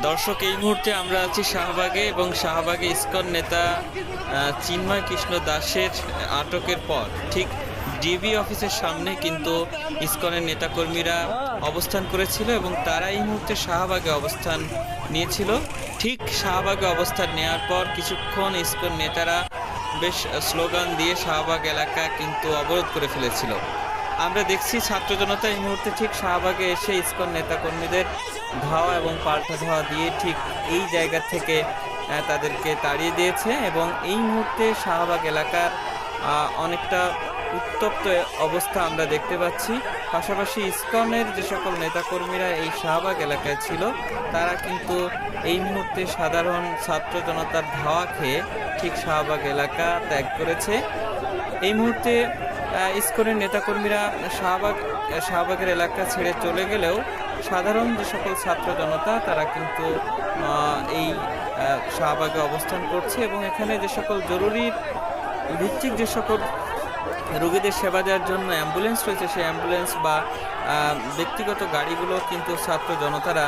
দর্শক, এই মুহূর্তে আমরা আছি শাহবাগে এবং শাহবাগে ইসকন নেতা চিন্ময় কৃষ্ণ দাসের আটকের পর ঠিক ডিবি অফিসের সামনে কিন্তু ইসকনের নেতাকর্মীরা অবস্থান করেছিল এবং তারা এই মুহূর্তে শাহবাগে অবস্থান নিয়েছিল। ঠিক শাহবাগে অবস্থান নেওয়ার পর কিছুক্ষণ ইসকন নেতারা বেশ স্লোগান দিয়ে শাহবাগ এলাকা কিন্তু অবরোধ করে ফেলেছিল। আমরা দেখছি ছাত্র জনতা এই মুহূর্তে ঠিক শাহবাগে এসে ইসকন নেতাকর্মীদের ধাওয়া এবং পাল্টা ধাওয়া দিয়ে ঠিক এই জায়গা থেকে তাদেরকে তাড়িয়ে দিয়েছে এবং এই মুহূর্তে শাহবাগ এলাকার অনেকটা উত্তপ্ত অবস্থা আমরা দেখতে পাচ্ছি। পাশাপাশি ইসকনের যে সকল নেতাকর্মীরা এই শাহবাগ এলাকায় ছিল তারা কিন্তু এই মুহূর্তে সাধারণ ছাত্র জনতার ধাওয়া খেয়ে ঠিক শাহবাগ এলাকা ত্যাগ করেছে। এই মুহূর্তে ইসকনের নেতাকর্মীরা শাহবাগের এলাকা ছেড়ে চলে গেলেও সাধারণ যে সকল ছাত্র জনতা তারা কিন্তু এই শাহবাগে অবস্থান করছে এবং এখানে যে সকল জরুরি ভিত্তিক যে সকল রোগীদের সেবা দেওয়ার জন্য অ্যাম্বুলেন্স রয়েছে সেই অ্যাম্বুলেন্স বা ব্যক্তিগত গাড়িগুলো কিন্তু ছাত্র জনতারা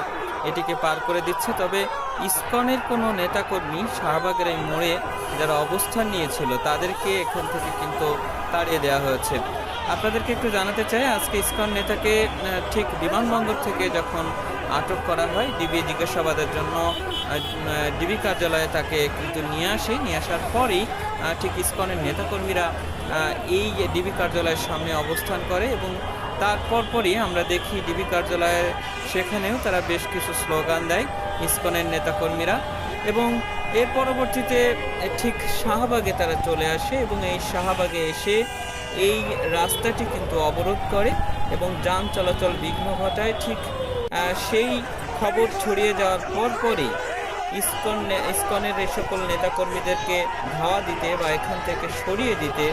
এটিকে পার করে দিচ্ছে। তবে ইসকনের কোনো নেতাকর্মী শাহবাগের এই মোড়ে যারা অবস্থান নিয়েছিল তাদেরকে এখান থেকে কিন্তু তাড়িয়ে দেওয়া হয়েছে। আপনাদেরকে একটু জানাতে চাই, আজকে ইসকন নেতাকে ঠিক বিমানবন্দর থেকে যখন আটক করা হয় ডিবি জিজ্ঞাসাবাদের জন্য ডিবি কার্যালয়ে তাকে কিন্তু নিয়ে আসার পরেই ঠিক ইসকনের নেতাকর্মীরা এই ডিবি কার্যালয়ের সামনে অবস্থান করে এবং তারপরই আমরা দেখি ডিবি কার্যালয়ের সেখানেও তারা বেশ কিছু স্লোগান দেয় ইসকনের নেতাকর্মীরা এবং এর পরবর্তীতে ঠিক শাহবাগে তারা চলে আসে এবং এই শাহবাগে এসে এই রাস্তাটি কিন্তু অবরোধ করে এবং যান চলাচল বিঘ্ন ঘটায়। ঠিক সেই খবর ছড়িয়ে যাওয়ার পরই ইসকনের এই সকল নেতাকর্মীদেরকে ধাওয়া দিতে বা এখান থেকে সরিয়ে দিতে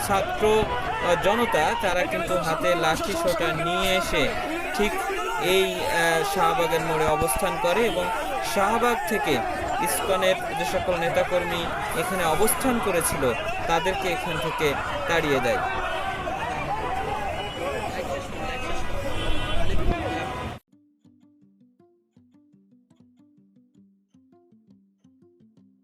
ছাত্র জনতা তারা কিন্তু হাতে লাঠি সোঁটা নিয়ে এসে ঠিক এই শাহবাগের মোড়ে অবস্থান করে এবং শাহবাগ থেকে ইসকনের যে সকল নেতাকর্মী এখানে অবস্থান করেছিল তাদেরকে এখান থেকে তাড়িয়ে দেয়।